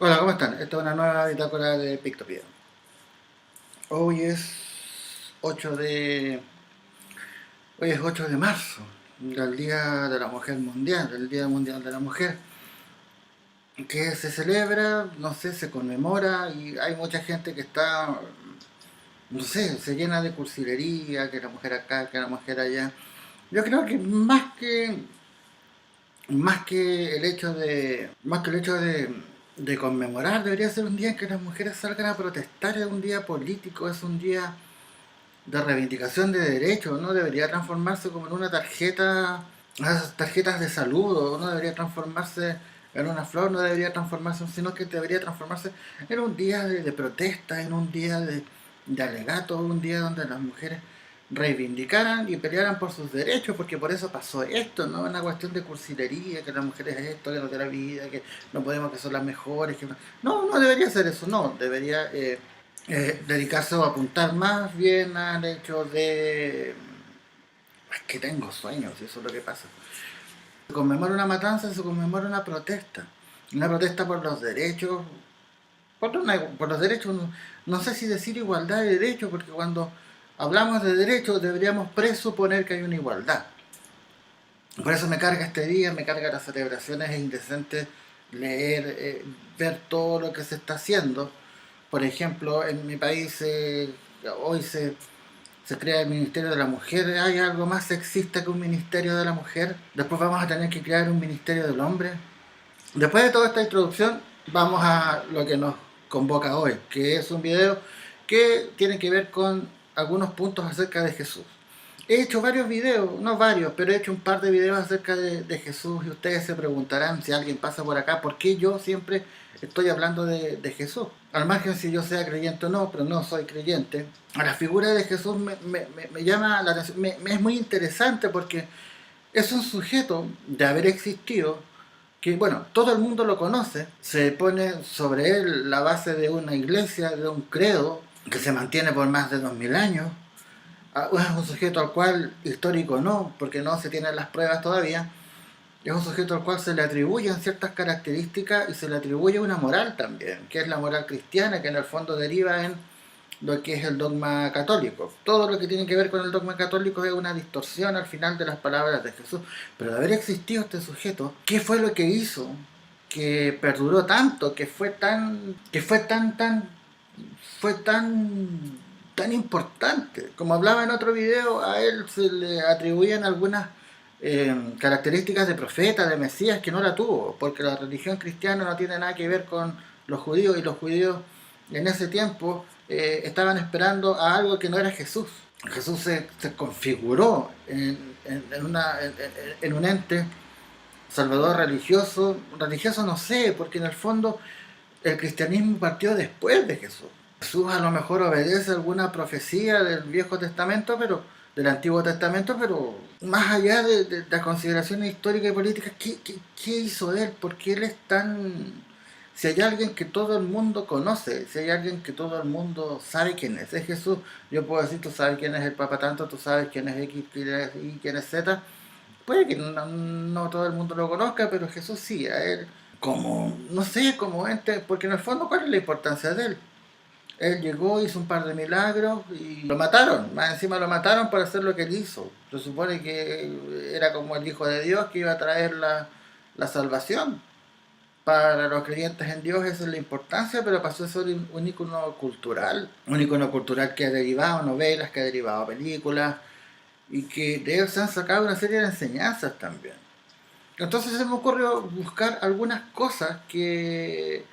Hola, ¿cómo están? Esta es una nueva bitácora de Pictopiedra. Hoy es 8 de... Hoy es 8 de marzo, del Día de la Mujer Mundial, el Día Mundial de la Mujer, que se celebra, no sé, se conmemora y hay mucha gente que está, no sé, se llena de cursilería, que la mujer acá, que la mujer allá. Yo creo que más que el hecho de conmemorar, debería ser un día en que las mujeres salgan a protestar, es un día político, es un día de reivindicación de derechos, no debería transformarse como en una tarjeta, esas tarjetas de saludo, no debería transformarse en una flor, no debería transformarse, sino que debería transformarse en un día de protesta, en un día de alegato, un día donde las mujeres reivindicaran y pelearan por sus derechos, porque por eso pasó esto, no es una cuestión de cursilería, que las mujeres es esto, que no tiene la vida, que no podemos, que son las mejores, que no debería ser eso, no, debería dedicarse o apuntar más bien al hecho de... Es que tengo sueños, y eso es lo que pasa. Se conmemora una matanza, se conmemora una protesta por los derechos, por los derechos, no sé si decir igualdad de derechos, porque cuando hablamos de derechos deberíamos presuponer que hay una igualdad. Por eso me carga este día, me carga las celebraciones, es indecente leer, ver todo lo que se está haciendo. Por ejemplo, en mi país hoy se crea el Ministerio de la Mujer. ¿Hay algo más sexista que un Ministerio de la Mujer? Después vamos a tener que crear un Ministerio del Hombre. Después de toda esta introducción, vamos a lo que nos convoca hoy, que es un video que tiene que ver con algunos puntos acerca de Jesús. He hecho varios videos, no varios, pero he hecho un par de videos acerca de Jesús y ustedes se preguntarán si alguien pasa por acá, ¿por qué yo siempre estoy hablando de Jesús? Al margen si yo sea creyente o no, pero no soy creyente. A la figura de Jesús me llama la atención, me es muy interesante porque es un sujeto de haber existido que, bueno, todo el mundo lo conoce, se pone sobre él la base de una iglesia, de un credo que se mantiene por más de 2000 años. Es un sujeto al cual, histórico no, porque no se tienen las pruebas todavía, es un sujeto al cual se le atribuyen ciertas características y se le atribuye una moral también, que es la moral cristiana, que en el fondo deriva en lo que es el dogma católico. Todo lo que tiene que ver con el dogma católico es una distorsión al final de las palabras de Jesús. Pero de haber existido este sujeto, ¿qué fue lo que hizo que perduró tanto, fue tan importante? Como hablaba en otro video, a él se le atribuían algunas características de profeta, de Mesías, que no la tuvo, porque la religión cristiana no tiene nada que ver con los judíos, y los judíos en ese tiempo estaban esperando a algo que no era Jesús. Jesús se configuró en un ente salvador religioso, religioso no sé, porque en el fondo el cristianismo partió después de Jesús. Jesús a lo mejor obedece alguna profecía del Viejo Testamento, pero del Antiguo Testamento, pero más allá de las consideraciones históricas y políticas, ¿qué hizo él? ¿Por qué él es tan... Si hay alguien que todo el mundo conoce, si hay alguien que todo el mundo sabe quién es Jesús. Yo puedo decir, tú sabes quién es el Papa tanto, tú sabes quién es X, quién es Y, quién es Z. Puede que no todo el mundo lo conozca, pero Jesús sí, a él como, no sé, como ente, porque en el fondo, ¿cuál es la importancia de él? Él llegó, hizo un par de milagros y lo mataron. Más encima lo mataron por hacer lo que él hizo. Se supone que era como el Hijo de Dios que iba a traer la salvación. Para los creyentes en Dios esa es la importancia, pero pasó a ser un icono cultural. Un icono cultural que ha derivado novelas, que ha derivado películas y que de él se han sacado una serie de enseñanzas también. Entonces se me ocurrió buscar algunas cosas que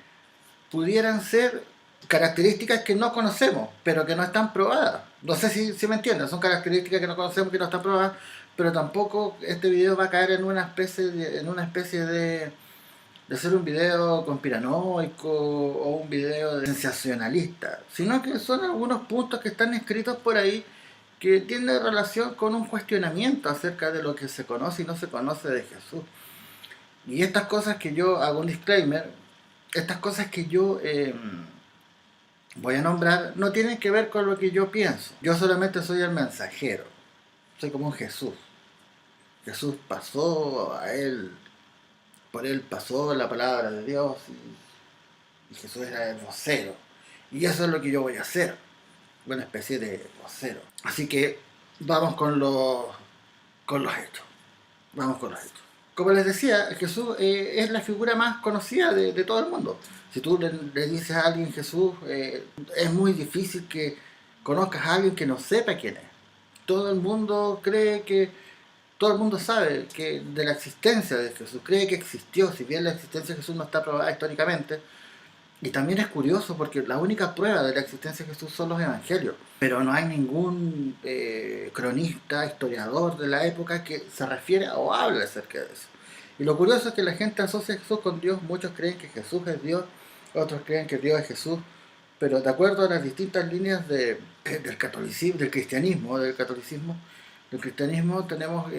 pudieran ser características que no conocemos, pero que no están probadas. No sé si me entienden, son características que no conocemos, que no están probadas, pero tampoco este video va a caer en una especie de ser un video conspiranoico o un video sensacionalista, sino que son algunos puntos que están escritos por ahí que tienen relación con un cuestionamiento acerca de lo que se conoce y no se conoce de Jesús. Y estas cosas que yo hago un disclaimer, estas cosas que yo voy a nombrar no tienen que ver con lo que yo pienso. Yo solamente soy el mensajero, soy como un Jesús. Jesús pasó a él, por él pasó la palabra de Dios Jesús era el vocero. Y eso es lo que yo voy a hacer, una especie de vocero. Así que vamos con los hechos. Vamos con los hechos. Como les decía, Jesús es la figura más conocida de todo el mundo. Si tú le dices a alguien Jesús, es muy difícil que conozcas a alguien que no sepa quién es. Todo el mundo cree que, todo el mundo sabe que de la existencia de Jesús, cree que existió, si bien la existencia de Jesús no está probada históricamente. Y también es curioso porque la única prueba de la existencia de Jesús son los evangelios, pero no hay ningún cronista, historiador de la época que se refiere o hable acerca de eso. Y lo curioso es que la gente asocia a Jesús con Dios, muchos creen que Jesús es Dios, otros creen que Dios es Jesús, pero de acuerdo a las distintas líneas del catolicismo, del cristianismo tenemos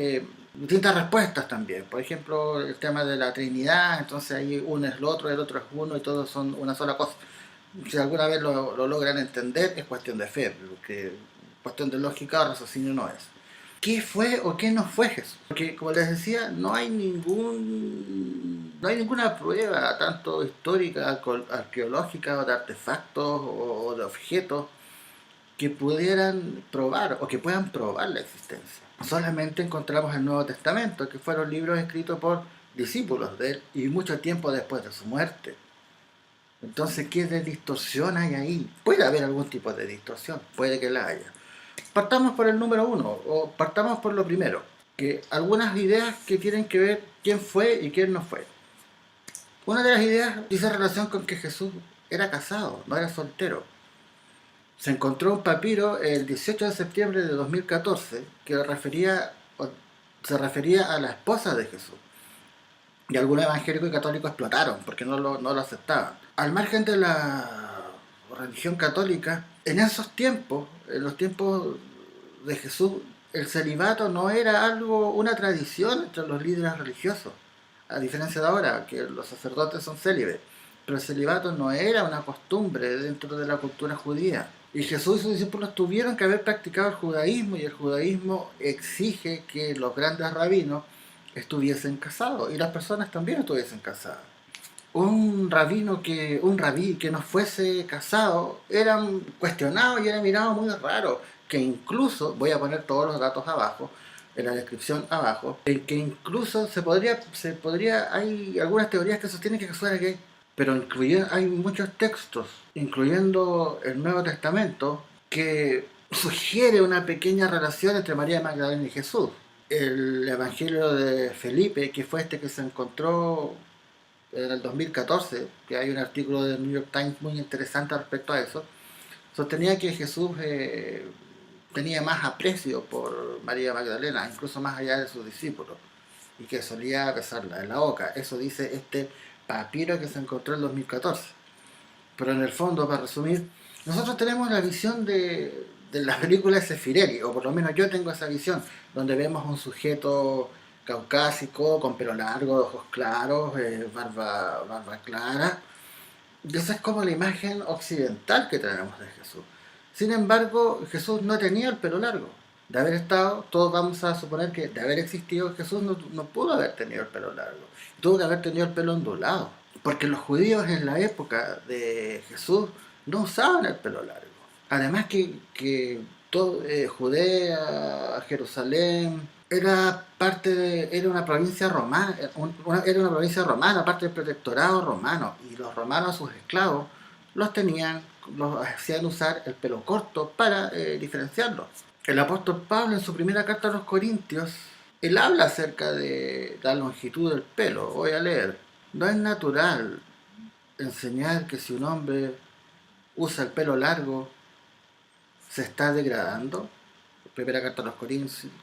distintas respuestas también. Por ejemplo, el tema de la Trinidad, entonces ahí uno es el otro es uno y todos son una sola cosa. Si alguna vez lo logran entender, es cuestión de fe, porque cuestión de lógica o raciocinio no es. ¿Qué fue o qué no fue Jesús? Porque, como les decía, no hay ninguna prueba, tanto histórica, arqueológica, o de artefactos o de objetos, que pudieran probar o que puedan probar la existencia. Solamente encontramos el Nuevo Testamento, que fueron libros escritos por discípulos de él y mucho tiempo después de su muerte. Entonces, ¿qué de distorsión hay ahí? Puede haber algún tipo de distorsión, puede que la haya. Partamos por el número uno, o partamos por lo primero, que algunas ideas que tienen que ver quién fue y quién no fue. Una de las ideas dice relación con que Jesús era casado, no era soltero. Se encontró un papiro el 18 de septiembre de 2014 que se refería a la esposa de Jesús. Y algunos evangélicos y católicos explotaron porque no lo aceptaban. Al margen de la religión católica, en esos tiempos, en los tiempos de Jesús, el celibato no era una tradición entre los líderes religiosos, a diferencia de ahora, que los sacerdotes son célibes. Pero el celibato no era una costumbre dentro de la cultura judía. Y Jesús y sus discípulos tuvieron que haber practicado el judaísmo, y el judaísmo exige que los grandes rabinos estuviesen casados, y las personas también estuviesen casadas. Un rabí que no fuese casado era cuestionado y era mirado muy raro, que incluso, voy a poner todos los datos abajo, en la descripción abajo, que incluso hay algunas teorías que sostienen que Jesús era gay, pero hay muchos textos, incluyendo el Nuevo Testamento, que sugiere una pequeña relación entre María Magdalena y Jesús. El Evangelio de Felipe, que fue este que se encontró en el 2014, que hay un artículo del New York Times muy interesante respecto a eso, sostenía que Jesús tenía más aprecio por María Magdalena, incluso más allá de sus discípulos, y que solía besarla en la boca. Eso dice este papiro que se encontró en 2014. Pero en el fondo, para resumir, nosotros tenemos la visión de la película de Sefirelli, o por lo menos yo tengo esa visión, donde vemos un sujeto caucásico, con pelo largo, ojos claros, barba clara. Y esa es como la imagen occidental que tenemos de Jesús. Sin embargo, Jesús no tenía el pelo largo. De haber estado, todos vamos a suponer que de haber existido, Jesús no pudo haber tenido el pelo largo. Tuvo que haber tenido el pelo ondulado. Porque los judíos en la época de Jesús no usaban el pelo largo. Además que todo, Judea, Jerusalén, era una provincia romana, era una provincia romana, parte del protectorado romano, y los romanos a sus esclavos los hacían usar el pelo corto para diferenciarlos. El apóstol Pablo, en su primera carta a los Corintios, él habla acerca de la longitud del pelo. Voy a leer: no es natural enseñar que si un hombre usa el pelo largo se está degradando. Primera carta a los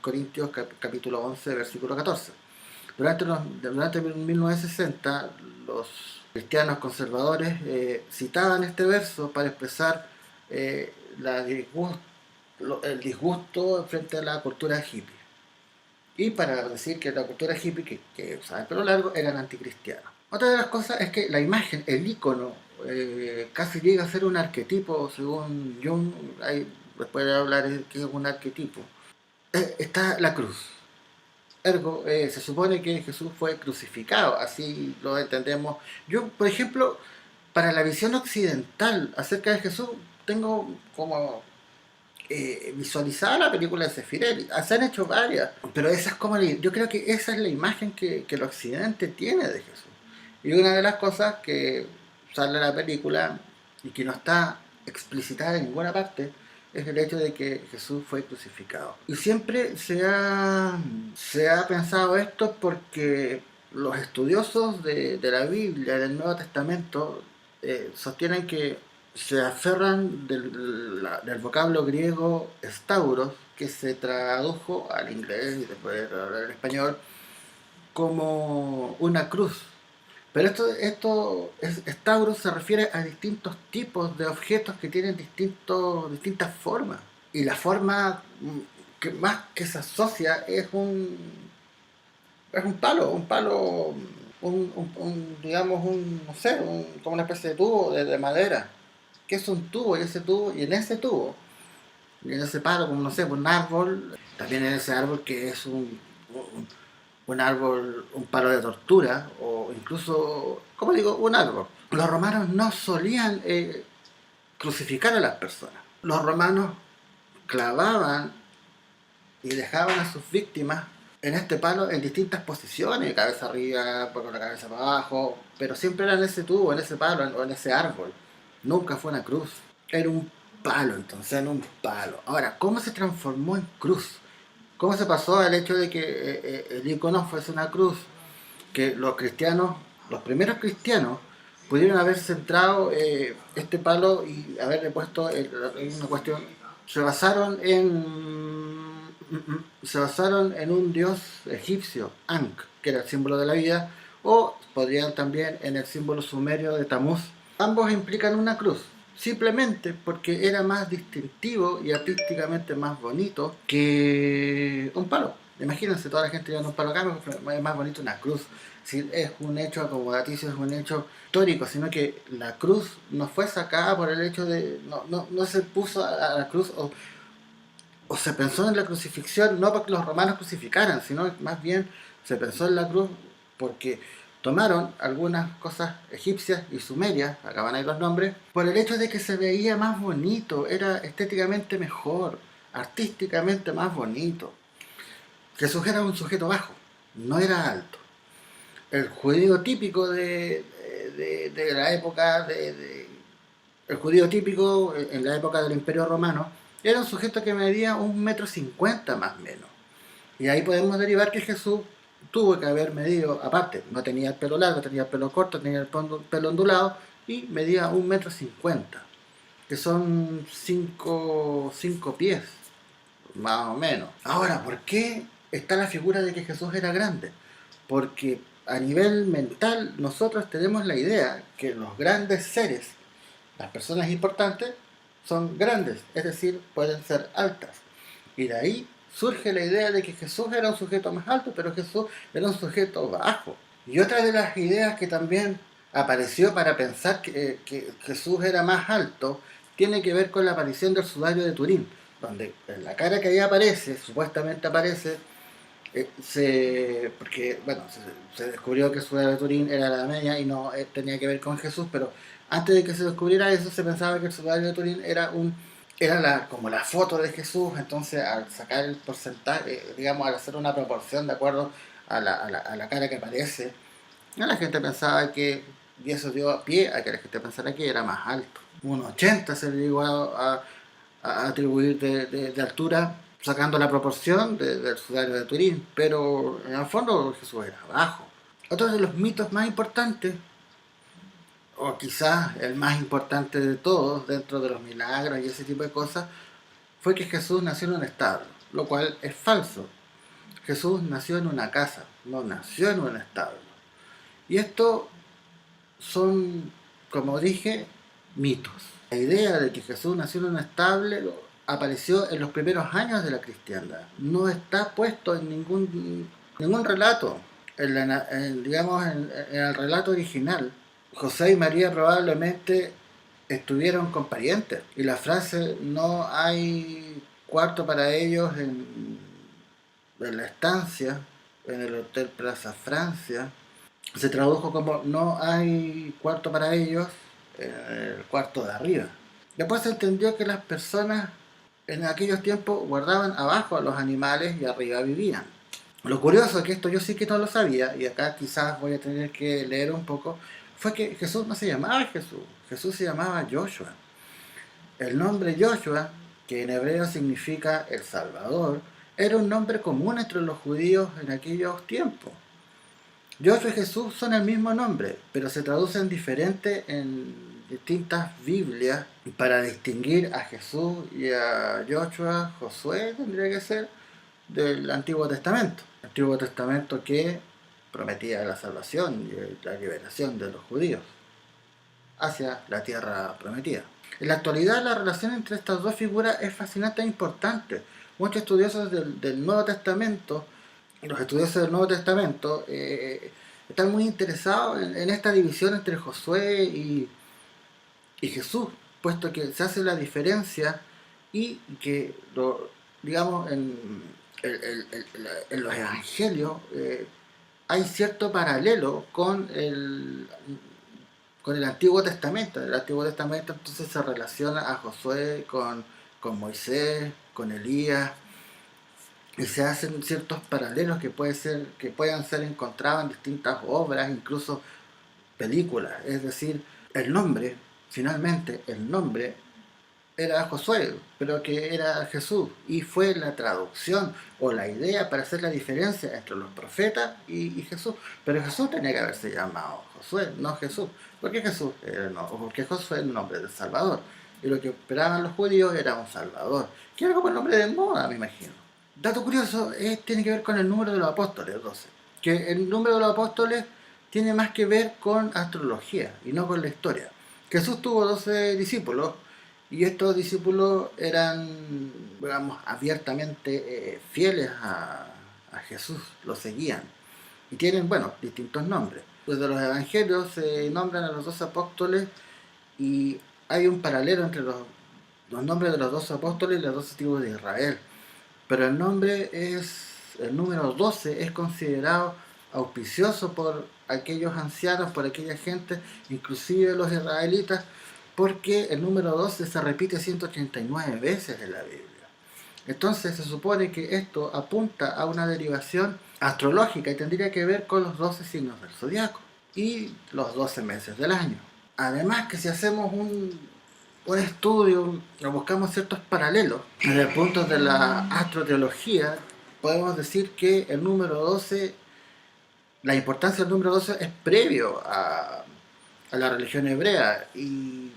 Corintios, capítulo 11, versículo 14. Durante 1960, los cristianos conservadores citaban este verso para expresar el disgusto frente a la cultura hippie. Y para decir que la cultura hippie, que usaba el pelo largo, eran anticristianos. Otra de las cosas es que la imagen, el icono, casi llega a ser un arquetipo, según Jung. Después de hablar de qué es un arquetipo. Está la cruz. Ergo, se supone que Jesús fue crucificado, así lo entendemos. Yo, por ejemplo, para la visión occidental acerca de Jesús, tengo como visualizada la película de Sefirelli. Se han hecho varias, pero esa es como yo creo que esa es la imagen que el occidente tiene de Jesús. Y una de las cosas que sale en la película y que no está explicitada en ninguna parte es el hecho de que Jesús fue crucificado. Y siempre se ha pensado esto porque los estudiosos de la Biblia, del Nuevo Testamento, sostienen que se aferran del vocablo griego stauros, que se tradujo al inglés y después al español como una cruz. Pero stauros se refiere a distintos tipos de objetos que tienen distintas formas. Y la forma que más que se asocia es un palo, digamos, no sé, como una especie de tubo de madera, que es un tubo, y en ese tubo, y en ese palo, como no sé, un árbol, también en ese árbol que es un árbol, un palo de tortura, o incluso, como digo, un árbol. Los romanos no solían crucificar a las personas. Los romanos clavaban y dejaban a sus víctimas en este palo en distintas posiciones, cabeza arriba, con la cabeza para abajo, pero siempre era en ese tubo, en ese palo, o en ese árbol. Nunca fue una cruz. Era un palo, entonces, en un palo. Ahora, ¿cómo se transformó en cruz? ¿Cómo se pasó al hecho de que el icono fuese una cruz? Que los cristianos, los primeros cristianos, pudieron haber centrado este palo y haberle puesto una cuestión. Se basaron en un dios egipcio, Ankh, que era el símbolo de la vida, o podrían también en el símbolo sumerio de Tamuz. Ambos implican una cruz, simplemente porque era más distintivo y artísticamente más bonito que un palo. Imagínense, toda la gente llevando un palo acá, es más bonito una cruz. Si es un hecho acomodaticio, es un hecho histórico, sino que la cruz no fue sacada por el hecho de. No se puso a la cruz o se pensó en la crucifixión no porque los romanos crucificaran, sino más bien se pensó en la cruz porque tomaron algunas cosas egipcias y sumerias, acá van a ir los nombres, por el hecho de que se veía más bonito, era estéticamente mejor, artísticamente más bonito. Jesús era un sujeto bajo, no era alto. El judío típico de la época el judío típico en la época del Imperio Romano era un sujeto que medía 1,50 m más o menos. Y ahí podemos derivar que Jesús tuvo que haber medido, aparte, no tenía el pelo largo, tenía el pelo corto, tenía el pelo ondulado, y medía 1,50 m, que son 5 pies, más o menos. Ahora, ¿por qué está la figura de que Jesús era grande? Porque a nivel mental nosotros tenemos la idea que los grandes seres, las personas importantes, son grandes, es decir, pueden ser altas. Y de ahí surge la idea de que Jesús era un sujeto más alto, pero Jesús era un sujeto bajo. Y otra de las ideas que también apareció para pensar que Jesús era más alto tiene que ver con la aparición del sudario de Turín, donde en la cara que ahí aparece, supuestamente aparece, porque bueno, se descubrió que el sudario de Turín era la media y no tenía que ver con Jesús, pero antes de que se descubriera eso se pensaba que el sudario de Turín era como la foto de Jesús. Entonces al sacar el porcentaje, digamos, al hacer una proporción de acuerdo a la cara que aparece, la gente pensaba que, y eso dio pie a que la gente pensara que era más alto. 1,80 se le llegó a atribuir de altura, sacando la proporción del sudario de Turín, pero en el fondo Jesús era bajo. Otro de los mitos más importantes, o quizás el más importante de todos, dentro de los milagros y ese tipo de cosas, fue que Jesús nació en un establo, lo cual es falso. Jesús nació en una casa, no nació en un establo. Y esto son, como dije, mitos. La idea de que Jesús nació en un establo apareció en los primeros años de la cristiandad. No está puesto en ningún relato. Digamos, en el relato original, José y María probablemente estuvieron con parientes. Y la frase "no hay cuarto para ellos en la estancia, en el Hotel Plaza Francia", se tradujo como "no hay cuarto para ellos en el cuarto de arriba. Después se entendió que las personas en aquellos tiempos guardaban abajo a los animales y arriba vivían. Lo curioso es que esto yo sí que no lo sabía, y acá quizás voy a tener que leer un poco, fue que Jesús no se llamaba Jesús, Jesús se llamaba Joshua. El nombre Joshua, que en hebreo significa el Salvador, era un nombre común entre los judíos en aquellos tiempos. Joshua y Jesús son el mismo nombre, pero se traducen diferente en distintas Biblias. Y para distinguir a Jesús y a Joshua, Josué tendría que ser del Antiguo Testamento. El Antiguo Testamento que prometía la salvación y la liberación de los judíos hacia la tierra prometida. En la actualidad la relación entre estas dos figuras es fascinante e importante. Muchos estudiosos del Nuevo Testamento, los estudiosos del Nuevo Testamento, están muy interesados en esta división entre Josué y Jesús, puesto que se hace la diferencia y que, digamos, en los evangelios hay cierto paralelo con el Antiguo Testamento. El Antiguo Testamento entonces se relaciona a Josué con Moisés, con Elías, y se hacen ciertos paralelos que puedan ser encontrados en distintas obras, incluso películas. Es decir, finalmente el nombre era Josué, pero que era Jesús, y fue la traducción o la idea para hacer la diferencia entre los profetas y Jesús. Pero Jesús tenía que haberse llamado Josué, no Jesús. ¿Por qué Jesús? No, porque Josué es el nombre del Salvador, y lo que esperaban los judíos era un Salvador, que era como el nombre de moda, me imagino. Dato curioso, tiene que ver con el número de los apóstoles, 12, que el número de los apóstoles tiene más que ver con astrología y no con la historia. Jesús tuvo 12 discípulos, y estos discípulos eran, digamos, abiertamente fieles a Jesús, lo seguían. Y tienen, bueno, distintos nombres. Desde los evangelios se nombran a los 12 apóstoles, y hay un paralelo entre los nombres de los 12 apóstoles y las 12 tribus de Israel. Pero el número 12 es considerado auspicioso por aquellos ancianos, por aquella gente, inclusive los israelitas, porque el número 12 se repite 189 veces en la Biblia. Entonces se supone que esto apunta a una derivación astrológica y tendría que ver con los 12 signos del zodiaco y los 12 meses del año. Además que si hacemos un estudio o buscamos ciertos paralelos desde el punto de la astroteología, podemos decir que el número 12, la importancia del número 12 es previo a la religión hebrea, y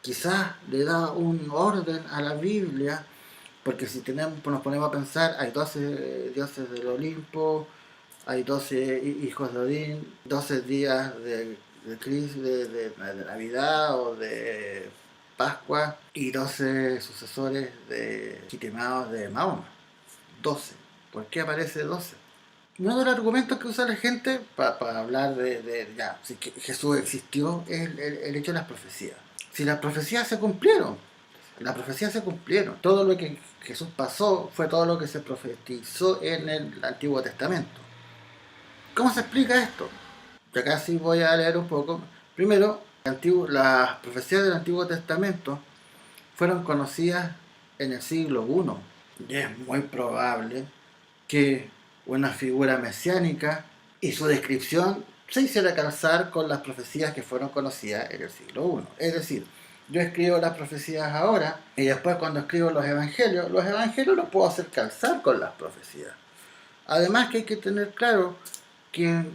quizás le da un orden a la Biblia, porque si nos ponemos a pensar, hay 12 dioses del Olimpo, hay 12 hijos de Odín, 12 días de Cristo, de Navidad o de Pascua, y 12 sucesores legitimados de Mahoma. 12. ¿Por qué aparece 12? Uno de los argumentos que usa la gente para hablar si que Jesús existió es el hecho de las profecías. Si las profecías se cumplieron, todo lo que Jesús pasó fue todo lo que se profetizó en el Antiguo Testamento. ¿Cómo se explica esto? Y acá sí voy a leer un poco. Primero, las profecías del Antiguo Testamento fueron conocidas en el siglo I, y es muy probable que una figura mesiánica y su descripción se hiciera calzar con las profecías que fueron conocidas en el siglo I. Es decir, yo escribo las profecías ahora, y después cuando escribo los evangelios los puedo hacer calzar con las profecías. Además que hay que tener claro que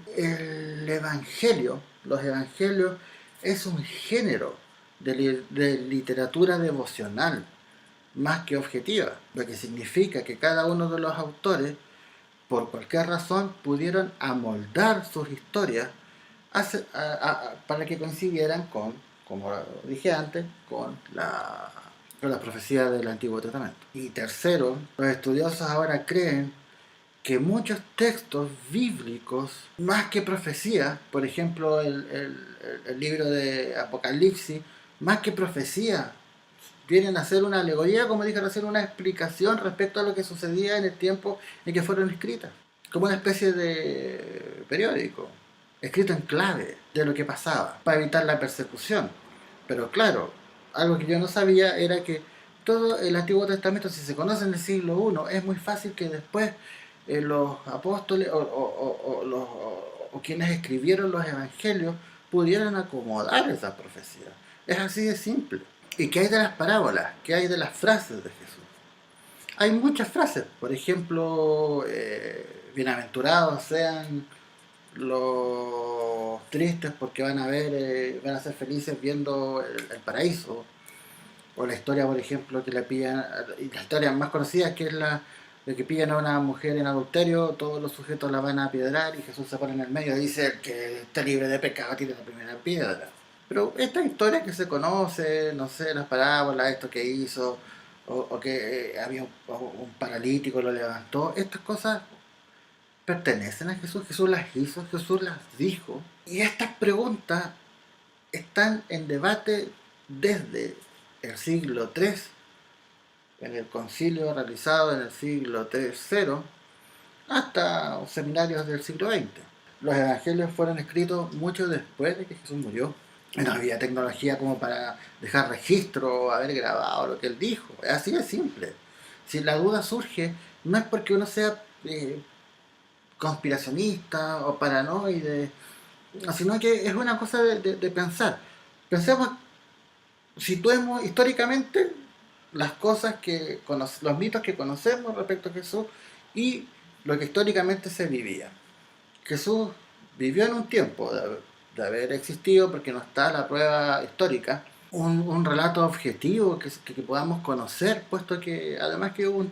los evangelios es un género de literatura devocional más que objetiva, lo que significa que cada uno de los autores, por cualquier razón, pudieron amoldar sus historias para que coincidieran con, como dije antes, con la profecía del Antiguo Testamento. Y tercero, los estudiosos ahora creen que muchos textos bíblicos, más que profecía, por ejemplo el libro de Apocalipsis, más que profecía, vienen a ser una alegoría, como dije recién, una explicación respecto a lo que sucedía en el tiempo en que fueron escritas, como una especie de periódico, escrito en clave de lo que pasaba, para evitar la persecución. Pero claro, algo que yo no sabía era que todo el Antiguo Testamento, si se conoce en el siglo I, es muy fácil que después los apóstoles o quienes escribieron los evangelios pudieran acomodar esa profecía. Es así de simple. ¿Y qué hay de las parábolas? ¿Qué hay de las frases de Jesús? Hay muchas frases, por ejemplo, bienaventurados sean los tristes porque van a ver, van a ser felices viendo el paraíso, o la historia, por ejemplo, que le pillan, y la historia más conocida que es la de que pillan a una mujer en adulterio, todos los sujetos la van a piedrar y Jesús se pone en el medio y dice que está libre de pecado tiene la primera piedra. Pero esta historia que se conoce, no sé, las parábolas, esto que hizo, o que había un paralítico, lo levantó, estas cosas pertenecen a Jesús, Jesús las hizo, Jesús las dijo. Y estas preguntas están en debate desde el siglo III, en el concilio realizado en el siglo III, hasta seminarios del siglo XX. Los evangelios fueron escritos mucho después de que Jesús murió. No había tecnología como para dejar registro o haber grabado lo que él dijo. Así de simple. Si la duda surge, no es porque uno sea conspiracionista o paranoide, sino que es una cosa de pensar. Pensemos, situemos históricamente las cosas los mitos que conocemos respecto a Jesús y lo que históricamente se vivía. Jesús vivió en un tiempo de haber existido, porque no está la prueba histórica, un relato objetivo que podamos conocer, puesto que además que hubo un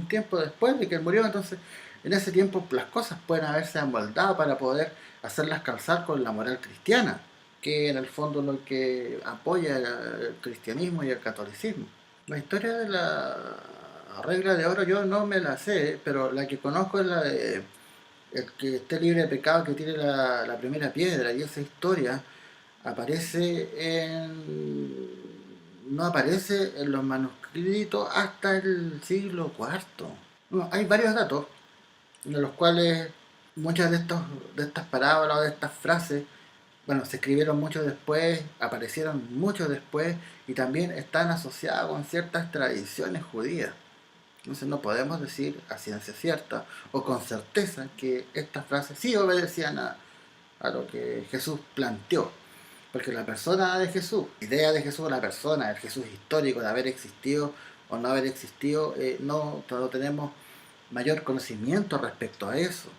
tiempo después de que él murió, entonces en ese tiempo las cosas pueden haberse amoldado para poder hacerlas calzar con la moral cristiana, que en el fondo es lo que apoya el cristianismo y el catolicismo. La historia de la regla de oro yo no me la sé, pero la que conozco es la de el que esté libre de pecado que tiene la primera piedra, y esa historia aparece no aparece en los manuscritos hasta el siglo IV. No, hay varios datos de los cuales muchas de estas parábolas o de estas frases, bueno, se escribieron mucho después, aparecieron mucho después y también están asociadas con ciertas tradiciones judías. Entonces no podemos decir a ciencia cierta o con certeza que estas frases sí obedecían a lo que Jesús planteó. Porque la persona de Jesús, idea de Jesús, la persona, el Jesús histórico de haber existido o no haber existido, no tenemos mayor conocimiento respecto a eso.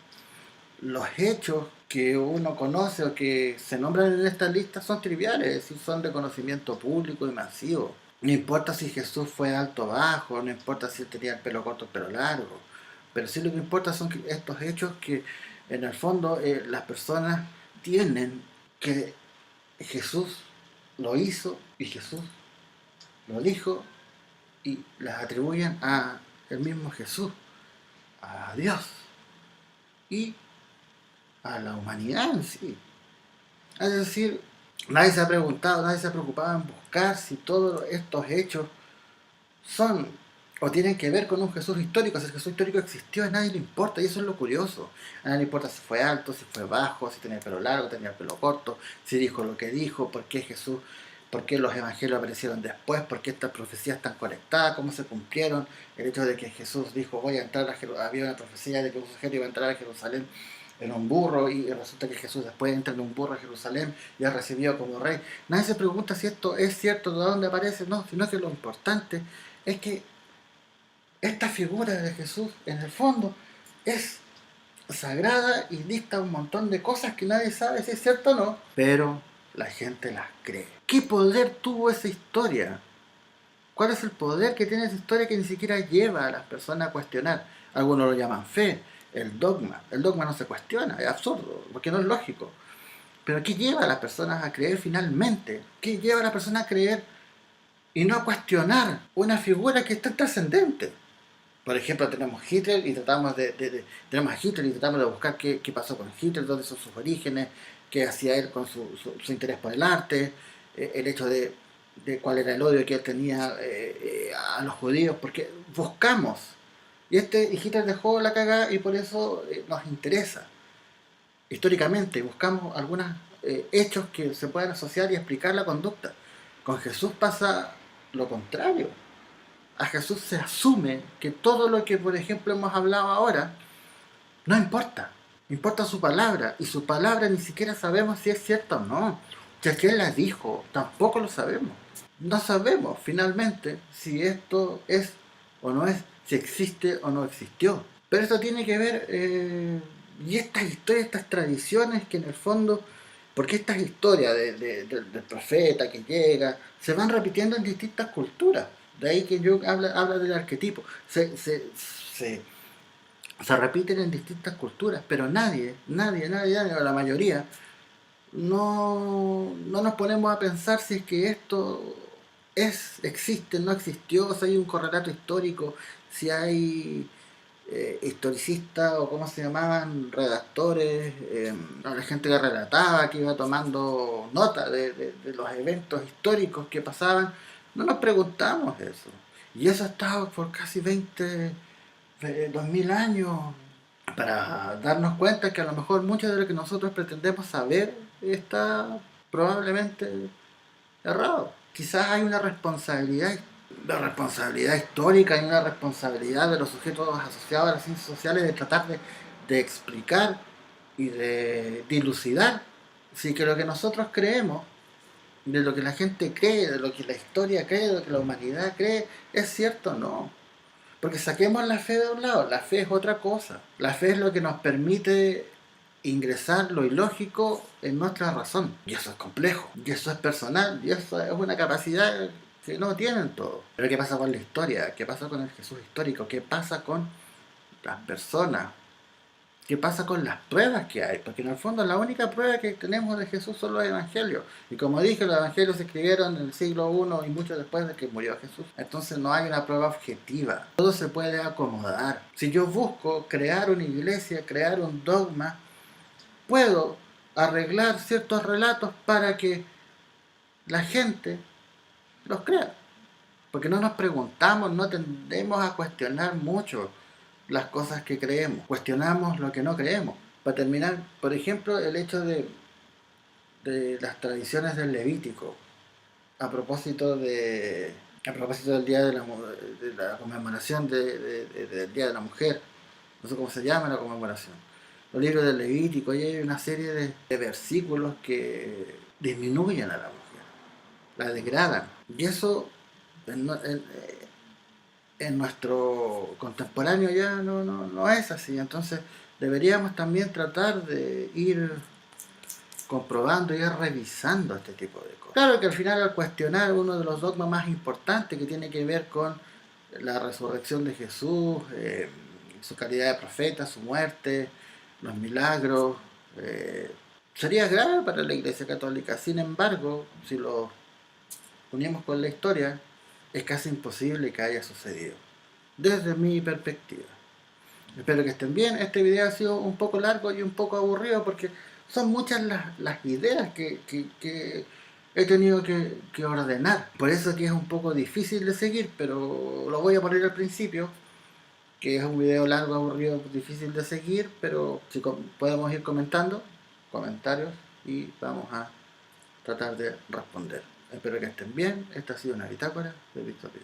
Los hechos que uno conoce o que se nombran en esta lista son triviales, es decir, son de conocimiento público y masivo. No importa si Jesús fue alto o bajo, no importa si él tenía el pelo corto o el pelo largo, pero sí lo que importa son estos hechos que en el fondo las personas tienen que Jesús lo hizo y Jesús lo dijo y las atribuyen a el mismo Jesús, a Dios y a la humanidad en sí. Es decir, nadie se ha preguntado, nadie se ha preocupado en buscar si todos estos hechos son o tienen que ver con un Jesús histórico. Si el Jesús histórico existió, a nadie le importa, y eso es lo curioso. A nadie le importa si fue alto, si fue bajo, si tenía el pelo largo, tenía el pelo corto, si dijo lo que dijo, por qué Jesús, por qué los evangelios aparecieron después, por qué estas profecías están conectadas, cómo se cumplieron. El hecho de que Jesús dijo voy a entrar a Jerusalén, había una profecía de que un sujeto iba a entrar a Jerusalén en un burro, y resulta que Jesús después entra en un burro a Jerusalén y es recibido como rey. Nadie se pregunta si esto es cierto, de dónde aparece, no, sino que lo importante es que esta figura de Jesús, en el fondo, es sagrada y dicta un montón de cosas que nadie sabe si es cierto o no, pero la gente las cree. ¿Qué poder tuvo esa historia? ¿Cuál es el poder que tiene esa historia que ni siquiera lleva a las personas a cuestionar? Algunos lo llaman fe, el dogma. El dogma no se cuestiona, es absurdo, porque no es lógico. Pero ¿qué lleva a las personas a creer finalmente? ¿Qué lleva a la persona a creer y no a cuestionar una figura que es tan trascendente? Por ejemplo, tenemos Hitler y tenemos a Hitler y tratamos de buscar qué pasó con Hitler, dónde son sus orígenes, qué hacía él con su interés por el arte, el hecho de cuál era el odio que él tenía a los judíos, porque buscamos. Y Hitler dejó la cagada y por eso nos interesa. Históricamente buscamos algunas hechos que se puedan asociar y explicar la conducta. Con Jesús pasa lo contrario. A Jesús se asume que todo lo que, por ejemplo, hemos hablado ahora, no importa. Importa su palabra. Y su palabra ni siquiera sabemos si es cierta o no. Ya que Él la dijo, tampoco lo sabemos. No sabemos finalmente si esto es o no es, si existe o no existió. Pero esto tiene que ver, y estas historias, estas tradiciones que en el fondo, porque estas historias del profeta que llega, se van repitiendo en distintas culturas. De ahí que yo habla del arquetipo. Se repiten en distintas culturas, pero nadie, o la mayoría, no nos ponemos a pensar si es que esto existe, no existió, si hay un correlato histórico, si hay historicistas o cómo se llamaban, redactores, la gente que relataba, que iba tomando nota de los eventos históricos que pasaban. No nos preguntamos eso. Y eso ha estado por casi 2000 años, para darnos cuenta que a lo mejor mucho de lo que nosotros pretendemos saber está probablemente errado. Quizás hay una responsabilidad histórica y una responsabilidad de los sujetos asociados a las ciencias sociales de tratar de explicar y de dilucidar si que lo que nosotros creemos, de lo que la gente cree, de lo que la historia cree, de lo que la humanidad cree, es cierto o no. Porque saquemos la fe de un lado, la fe es otra cosa. La fe es lo que nos permite ingresar lo ilógico en nuestra razón. Y eso es complejo, y eso es personal, y eso es una capacidad que no tienen todos. Pero ¿qué pasa con la historia? ¿Qué pasa con el Jesús histórico? ¿Qué pasa con las personas? ¿Qué pasa con las pruebas que hay? Porque en el fondo la única prueba que tenemos de Jesús son los evangelios. Y como dije, los evangelios se escribieron en el siglo I y mucho después de que murió Jesús. Entonces no hay una prueba objetiva. Todo se puede acomodar. Si yo busco crear una iglesia, crear un dogma, puedo arreglar ciertos relatos para que la gente los crea. Porque no nos preguntamos, no tendemos a cuestionar mucho las cosas que creemos, cuestionamos lo que no creemos. Para terminar, por ejemplo, el hecho de las tradiciones del Levítico, a propósito del día de la conmemoración del Día de la Mujer, no sé cómo se llama la conmemoración. Los libros del Levítico, ahí hay una serie de versículos que disminuyen a la mujer, la degradan. Y eso en nuestro contemporáneo ya no es así. Entonces deberíamos también tratar de ir comprobando y ir revisando este tipo de cosas. Claro que al final, al cuestionar uno de los dogmas más importantes que tiene que ver con la resurrección de Jesús, su calidad de profeta, su muerte, los milagros, sería grave para la Iglesia Católica. Sin embargo, si lo unimos con la historia, es casi imposible que haya sucedido, desde mi perspectiva. Espero que estén bien. Este video ha sido un poco largo y un poco aburrido porque son muchas las ideas que he tenido que ordenar. Por eso que es un poco difícil de seguir, pero lo voy a poner al principio, que es un video largo, aburrido, difícil de seguir, pero si podemos ir comentando, comentarios, y vamos a tratar de responder. Espero que estén bien. Esta ha sido una bitácora de Víctor.